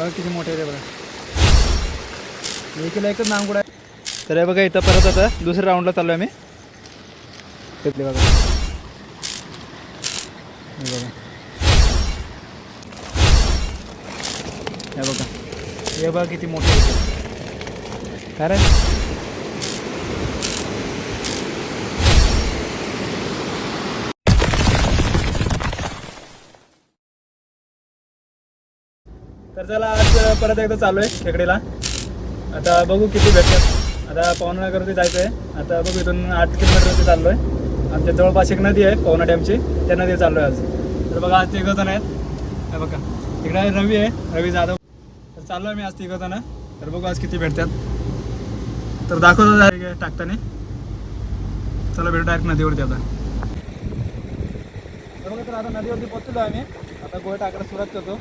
बघा किती मोठे आहे बघा. एकीला एकच नांगूड आहे. तर हे बघा इथं परत आता दुसऱ्या राऊंडला चाललो आहे आम्ही. तिथले बघा हे बघा हे बघा किती मोठे आहे कारण तर चला आज परत एकदा चालू आहे खेकडीला. आता बघू किती भेटतात. आता पवनावरती जायचं आहे. आता बघू इथून 8 किलोमीटरवरती चाललो आहे. आमच्या जवळपास एक नदी आहे पवना डॅमची, त्या नदीवर चाललो आहे आज. तर बघा आज 3 जण आहेत. हे बघा इकडे रवी आहे, रवी जाधव. तर चाललो आहे मी आज 3 जण. तर बघू आज किती भेटतात. तर दाखवतो टाकताना. चला भेटू डायरेक्ट नदीवरती आता. तर बघा तर आता नदीवरती पोहोचलो आहे आम्ही. आता गोळे टाकायला सुरुवात करतो.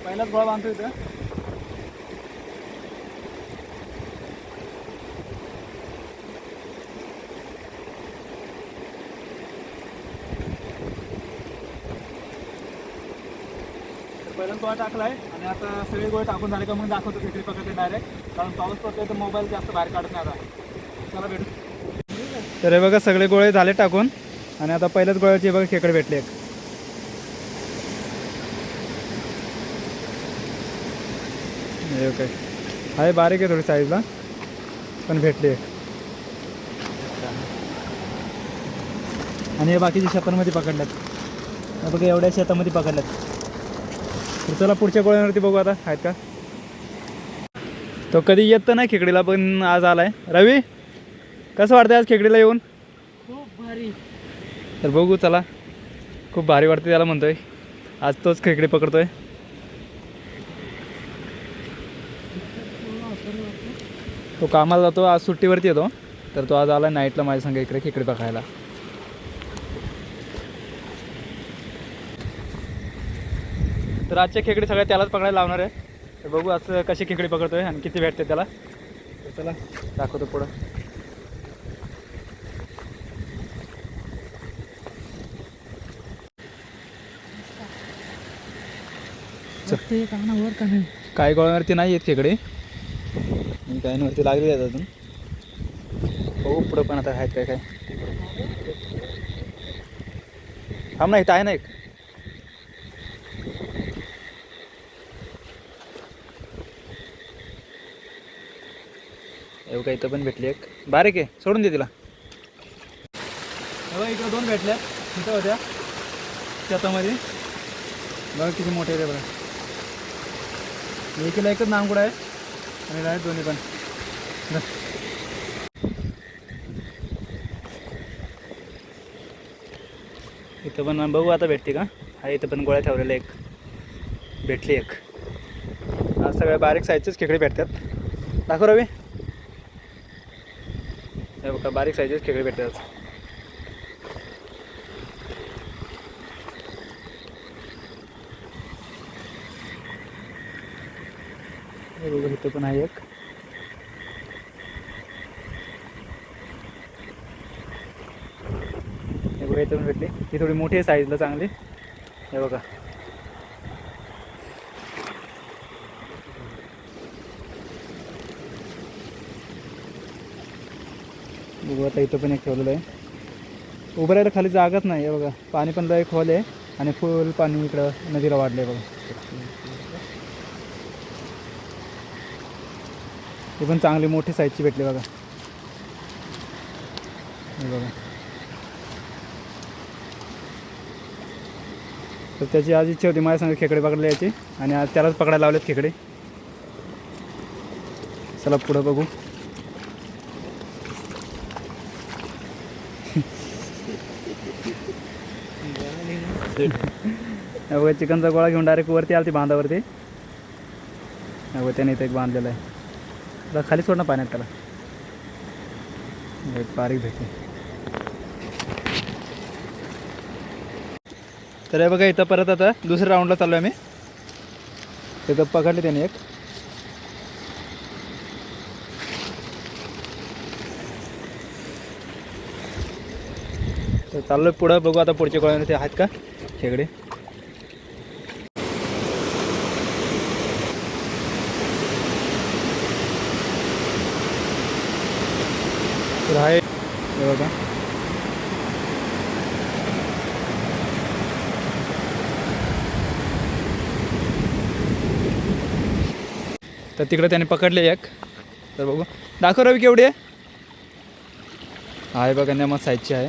पहिलाच गोळा बांधतो इथं. पहिलाच गोळा टाकलाय आणि आता सगळे गोळे टाकून झाले का मग दाखवतो खेकडी पकडते डायरेक्ट. कारण पाऊस पडतोय तर मोबाईल जास्त बाहेर काढत नाही आता. चला भेटू. तर हे बघा सगळे गोळे झाले टाकून आणि आता पहिल्याच गोळ्याची बघा खेकडे भेटले एक. ओके आहे बारीक आहे थोडी साईजला पण भेटली. आणि हे बाकीच्या शेतांमध्ये पकडल्यात. बघा एवढ्या शेतामध्ये पकडल्यात. तर चला पुढच्या गोळ्यांवरती बघू आता आहेत का. तो कधी येत तर नाही खेकडीला पण आज आलाय. रवी कसं वाटतंय आज खेकडीला येऊन. खूप भारी. तर बघू चला खूप भारी वाटते त्याला म्हणतोय. आज तोच खेकडी पकडतोय. तो कामाला जातो, आज सुट्टीवरती येतो. तर तो आज आला नाईटला माझ्या संग इकडे खेकडी पकडायला. तर आजच्या खेकडी सगळ्या त्यालाच पकडायला लावणार आहे. तर बघू असं कशी खेकडी पकडतोय आणि किती भेटते त्याला. तर चला दाखवतो पुढं. काही गोळ्यांवरती नाही येत खेकडे आणि काहींवरती लागली आहेत अजून. बघू पुढं पण आता आहेत काय काय. थांब ना इथं आहे ना एक. एवढं इथं पण भेटली एक बारीक आहे, सोडून दे तिला. बघा इकडं 2 भेटल्या तिथं होत्या शेतामध्ये. बघा किती मोठे आहे बघा. एकीला एकच नांगूड आहे आणि आहेत दोन्ही पण. इथं पण बघू आता भेटते का. हा इथं पण गोळ्या ठेवलेल्या एक भेटली एक. आज सगळ्या बारीक साईजचेच खेकडे भेटतात. दाखव रवी. हे बघा बारीक साईजचेच खेकडे भेटतात. हे बघा इथं पण आहे एक. हे बघा इथं पण भेटली. ही थोडी मोठी आहे साईजला चांगली. हे बघा बघू आता इथं पण एक ठेवलेलं आहे. उभं राहायला खाली जागाच नाही. आहे बघा पाणी पण लय खोल आहे आणि फुल पाणी इकडं नदीला वाढलं आहे बघा. ही पण चांगली मोठी साईजची भेटली बघा. हे बघा तर त्याची आज इच्छा होती माझ्या संग खेकडे पकडले याची आणि आज त्यालाच पकडायला लावलेत खेकडे. चला पुढं बघू. बघा चिकनचा गोळा घेऊन डायरेक्ट वरती आला ती बांधावरती. बघा त्याने इथं एक बांधलेला आहे. आता खाली सोडणं पाण्यात त्याला. एक बारीक भेटली. तर हे बघा इथं परत आता दुसऱ्या राऊंडला चाललो आहे आम्ही. तिथं पकडले त्याने एक. तर चाललो पुढं बघू आता पुढच्या गोळ्यामध्ये आहेत का खेकडे. बघा तर तिकडे त्याने पकडले एक. तर बघू दाखव रवी केवढी आहे. आहे बघा नेमत साईजची आहे.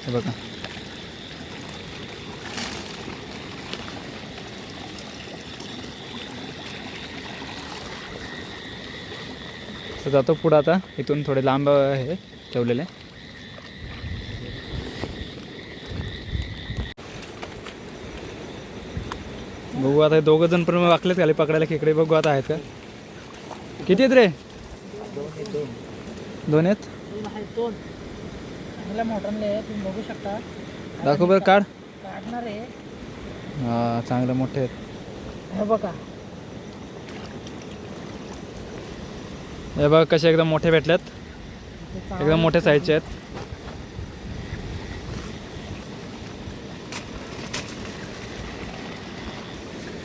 हे बघा तर जातो पुढं आता. इथून थोडे लांब आहे ठेवलेले. बघू आता दोघं जण पण वाकलेत खाली पकडायला खेकडे. बघू आता आहेत का. किती आहेत रे. दोन आहेत. तुम्ही बघू शकता. दाखव बरं काढ. काढणार आहे. हां चांगले मोठे आहेत. हे बघा हे बघ कसे एकदम मोठे भेटल्यात. एकदम मोठे साईजचे आहेत.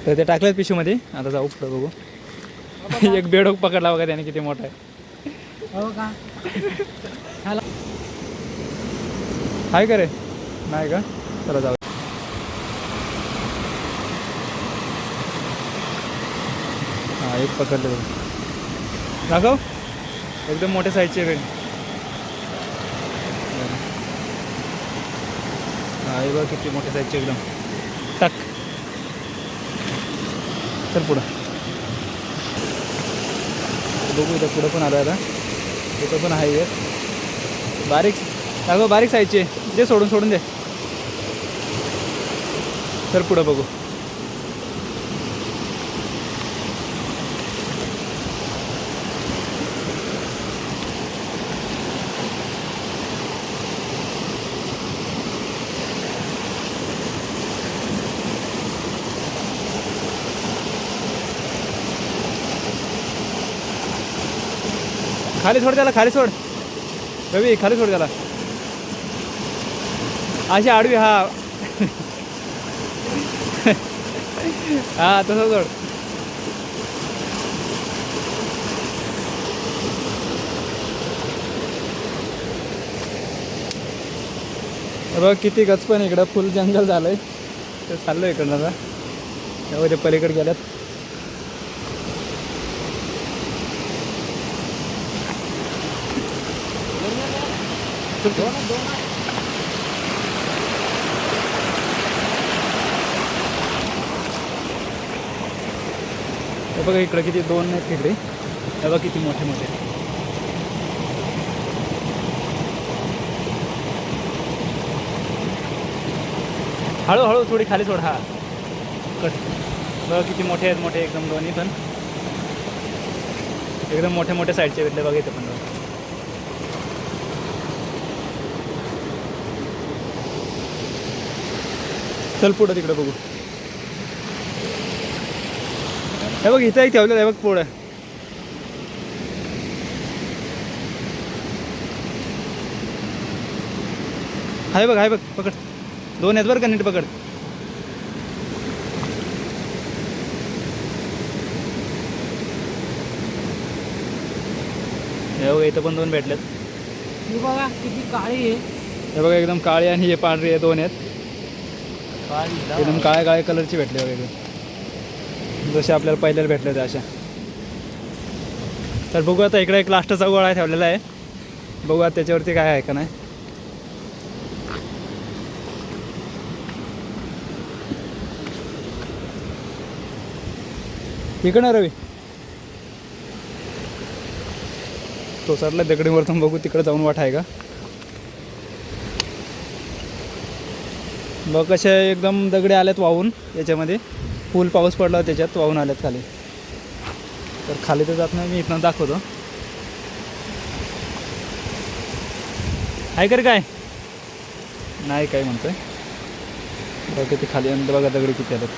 तर ते टाकलेत पिशूमध्ये. आता जाऊ पुढं बघू. एक बेडोक पकडला बघा त्याने किती मोठा आहे. हो का आहे का रे. नाही का. चला जाऊ. हां एक पकडले बघ. दाखव एकदम मोठ्या साईजचे वेळ. हां हे बघ किती मोठ्या साईजचे एकदम. टाक. चल पुढं बघू. इथं पुढं पण आलं आता. इथं पण आहे एक बारीक. दाखव बारीक साईजचे. दे सोडून सोडून दे. चल पुढं बघू. खाली सोड त्याला. खाली सोड रवी. खाली सोड त्याला. अशी आडवी. हा हा तसं सोड. बघ किती गच पण इकडं फुल जंगल झालंय. ते चाललो इकडनं आता. त्यामध्ये पलीकडे गेल्यात. हे बघा इकडं किती दोन आहेत खेकडे. हे बघा किती मोठे मोठे. हळूहळू थोडी खाली सोड. हा कट. बघा किती मोठे आहेत. मोठे एकदम दोन्ही पण एकदम मोठे मोठे साईडचे भेटले बघा इथं पण. चल पुढं तिकडे बघू. हे बघ इथं एक ठेवलेलं आहे बघ पुढं. आहे बघ. आहे बघ. पकड. दोन आहेत बरं का. नीट पकड. हे बघा इथं पण दोन भेटलेत. हे बघा किती काळी आहे. हे बघा एकदम काळी आणि हे पांढरी आहे. दोन आहेत एकदम काळ्या काळ्या कलरची भेटले वगैरे. जसे आपल्याला पहिल्याला भेटले होते अशा. तर बघू आता इकडे एक लास्टचा गोळा ठेवलेला आहे. बघू आता त्याच्यावरती काय आहे का नाही. इकडं रवी. तो चढला दगडीवरतून. बघू तिकडे जाऊन वाट आहे का. बघ कसे एकदम दगडे आल्यात वाहून. याच्यामध्ये फुल पाऊस पडला त्याच्यात वाहून आल्यात खाली. तर खाली तर जात नाही मी. इथनं दाखवतो. आहे कर काय नाही काय म्हणतोय. बघा किती खाली. आणि बघा दगडी किती आल्यात.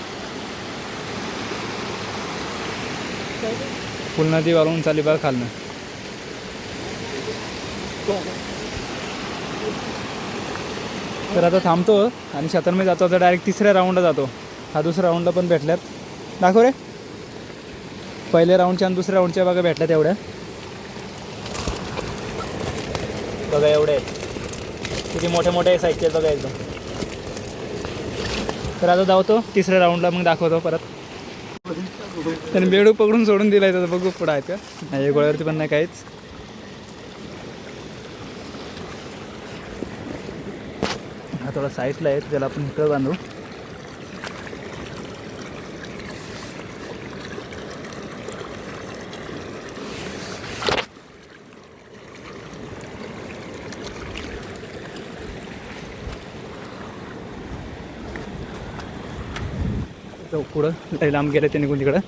फुल नदी वाळून चाली बघा खालनं. तर आता थांबतो आणि शतरमध्ये जातो. आता डायरेक्ट तिसऱ्या राऊंडला जातो. हा दुसऱ्या राऊंडला पण भेटल्यात. दाखव रे. पहिल्या राऊंडच्या आणि दुसऱ्या राऊंडच्या बघा भेटल्यात एवढ्या. बघा एवढे आहेत, किती मोठे मोठे साईजचे आहेत बघा एकदम. तर आता धावतो तिसऱ्या राऊंडला, मग दाखवतो परत. त्याने बेडूक पकडून सोडून दिलाय, तर बघू पुढं आहेत का नाही. गोळ्यावरती पण नाही काहीच. हा थोडा साईजला आहे, त्याला आपण इकडं बांधू. तो पुढं लई लांब गेलं ते निघून तिकडं.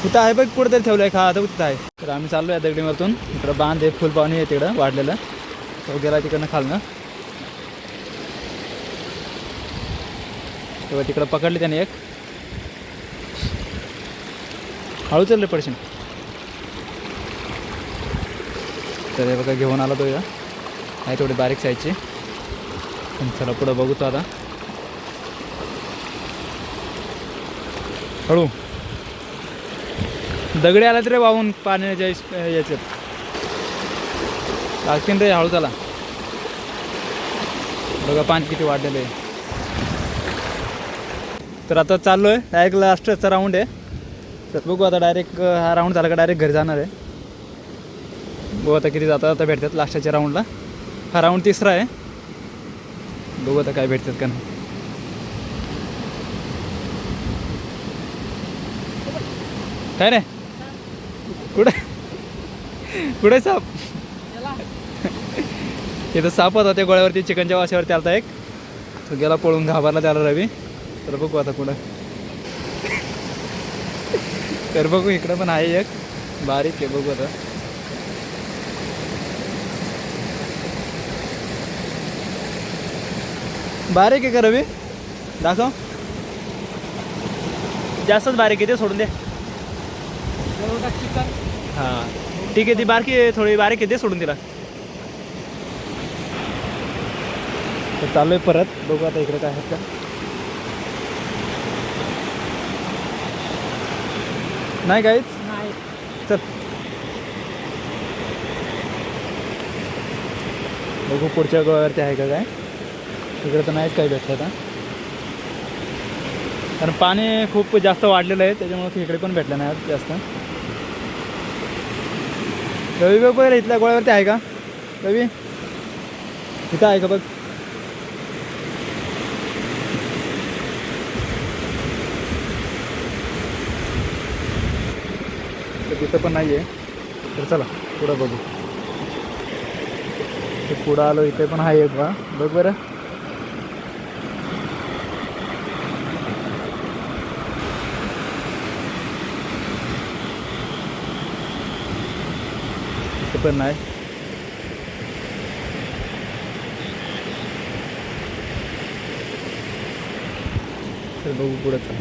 कुठं आहे बघ, पुढं तरी ठेवलं आहे खा, आता कुठं आहे. तर आम्ही चाललो आहे दगडीवरतून. इकडं बांध आहे, फुल पाणी आहे तिकडं वाढलेलं. तो गेला तिकडनं खालनं, तेव्हा तिकडं पकडली त्याने एक. हळू चालले पडशील. तर हे बघा घेऊन आला तो या, आहे थोडी बारीक साईजची. पण चला पुढं बघू तो आता. हळू दगडी आला तरी वाहून पाण्याच्या याच्यात लागतील रे. हळू चला. बघा पाणी किती वाढलेलं आहे. तर आता चाललो आहे डायरेक्ट लास्टचा राऊंड आहे. तर बघू आता डायरेक्ट हा राऊंड झाला का डायरेक्ट घरी जाणार आहे. बघू आता किती जाता आता भेटतात लास्टच्या राऊंडला. हा राऊंड तिसरा आहे. बघू आता काय भेटतात का नाही. काय रे कुठे कुठे साप? इथं साप होता त्या गोळ्यावरती, चिकनच्या वाशावरती आलता एक. तो गेला पळून, घाबरला त्याला रवी. तर बघू आता कुठं. तर बघू इकडं पण आहे एक बारीक आहे. बघू आता. बारीक आहे का रवी? दाखव. जास्तच बारीक आहे, ते सोडून दे. हां ठीक आहे, ती बारकी थोडी बारीक आहे, ते सोडून दिला. तर चालू आहे परत. बघू आता इकडे काय आहेत का. नाही काहीच नाही. चल बघू पुढच्या गोव्यावरती आहे का काय. इकडे तर नाहीच काही भेटलं आता, कारण पाणी खूप जास्त वाढलेलं आहे, त्याच्यामुळे इकडे पण भेटलं नाही जास्त. रवी बघ बघ इथल्या गोळ्यावरती आहे का रवी? इथं आहे का बघ. तर तिथं पण नाही आहे. तर चला पुढं बघू. ते पुढं आलो, इथे पण आहे एक बा. बघ बरं. इथे पण नाही. तर बघू पुढं चला.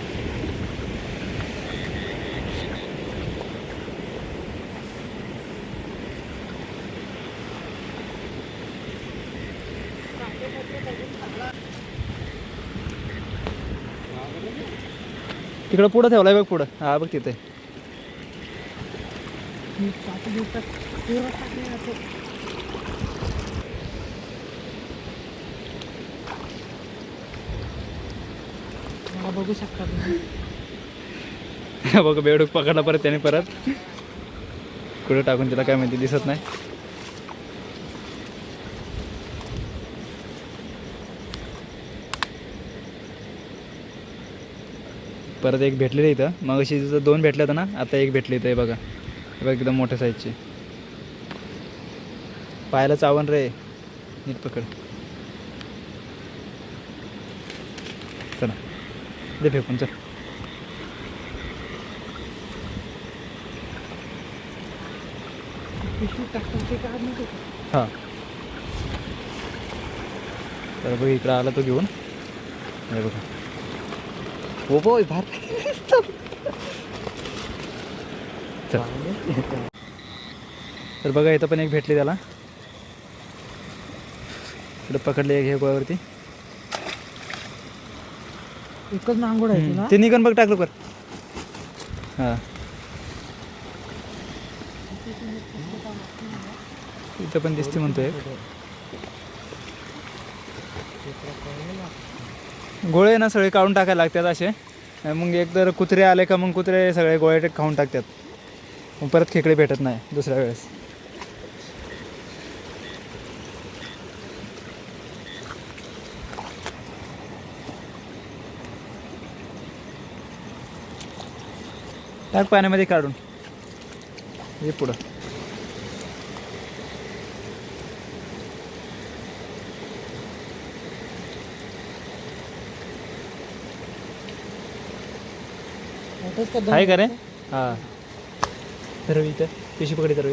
तिकडं पुढं ठेवलाय बघ, पुढं. हा बघ तिथे. मला बघू शकता तुम्ही. बघ बेडूक पकडला परत त्याने. परत कुठं टाकून तिला काय माहिती, दिसत नाही. परत एक भेटलेलं इथं. मग अशी तिथं 2 भेटले होतं ना, आता एक भेटले इथं. बघा हे बघ एकदम मोठ्या साईजची. पाहायला चावण रे. नीट पकड. चला दे फेकून. चल पिशवी टाकून ते काढ नको. हां. तर बघ इकडं आला तो घेऊन. हे बघा. हो बोय भार. तर बघा इथं पण एक भेटली त्याला. इकडे पकडले एक हे गोळ्यावरती. एकच नांगोड आहे ती ना. ते निघून बघ टाकलं कर. हां इथं पण दिसते म्हणतोय. गोळे ना सगळे काढून टाकायला लागतात असे. मग एक तर कुत्रे आले का मग कुत्रे सगळे गोळे खाऊन टाकतात. मग परत खेकडे भेटत नाही दुसऱ्या वेळेस. टाक पाण्यामध्ये काढून हे पुढं. आहे का रे? हां तरवी इथं पिशी पकडी तरवी.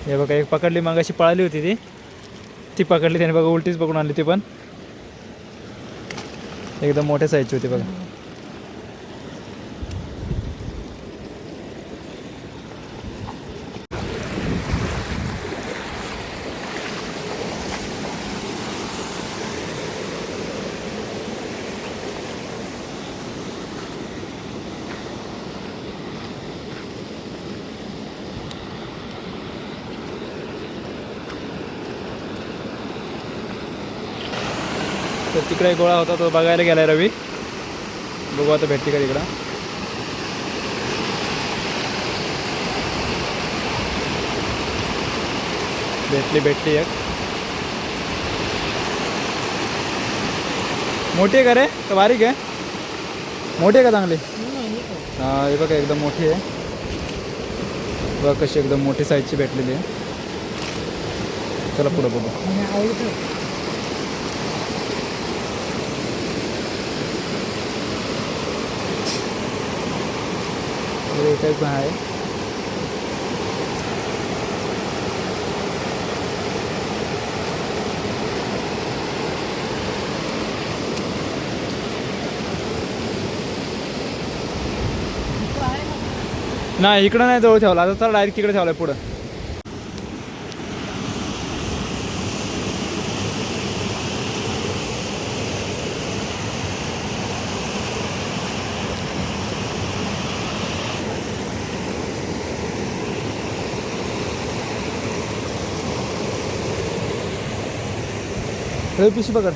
हे बघा एक पकडली मग अशी पळाली होती ती पकडली त्याने बघा. उलटीच पकडून आणली ती पण. एकदम मोठ्या साईजची होती बघा. तर तिकडे गोळा होता तो बघायला गेलाय रवी. बघू आता भेटते का तिकडं. भेटली एक. मोठी आहे का रे तर बारीक आहे? मोठी आहे का चांगली? हां हे बघा एकदम मोठी आहे बघा कशी एकदम मोठी साईजची भेटलेली आहे. चला पुढं बघू. एकच पण आहे. नाही इकडं नाही जवळ ठेवला. आता तर डायरेक्ट तिकडे ठेवलाय पुढं. रवी पिशी पकड.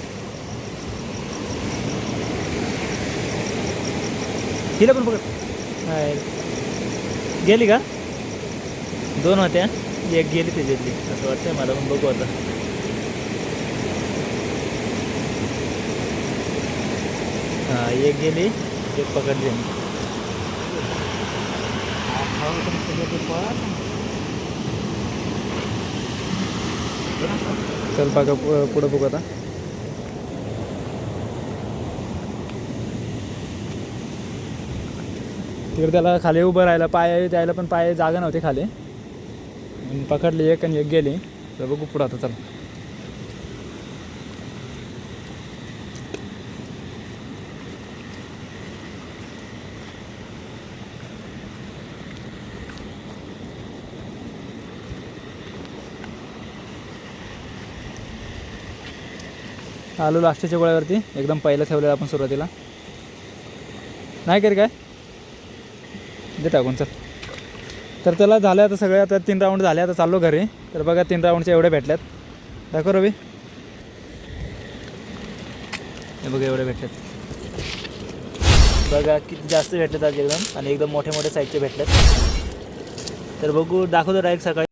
हिला पण पकड. गेली का? 2 होत्या एक गेली त्याच्यातली असं वाटतंय मला पण. बघू आता. हां एक गेली एक पकडली. चल बघा पुढं बघू आता. तिकडे त्याला खाली उभं राहायला पाय द्यायला पण पाय जागा नव्हती खाली. पकडली एक आणि एक गेली. तर बघू पुढं आता. चला आलो लास्टच्या गोळ्यावरती. एकदम पहिलं ठेवलेलं आपण सुरुवातीला. नाही करे काय दे टाकून. चल तर त्याला झालं आता सगळे. आता 3 राऊंड झाले. आता चाललो घरी. तर बघा 3 राऊंडचे एवढे भेटल्यात. दाखव रवी. हे बघा एवढे भेटलेत. बघा किती जास्त भेटलेत आज एकदम. आणि एकदम मोठे मोठे साईजचे भेटलेत. तर बघू दाखवतो डायरेक्ट सकाळी.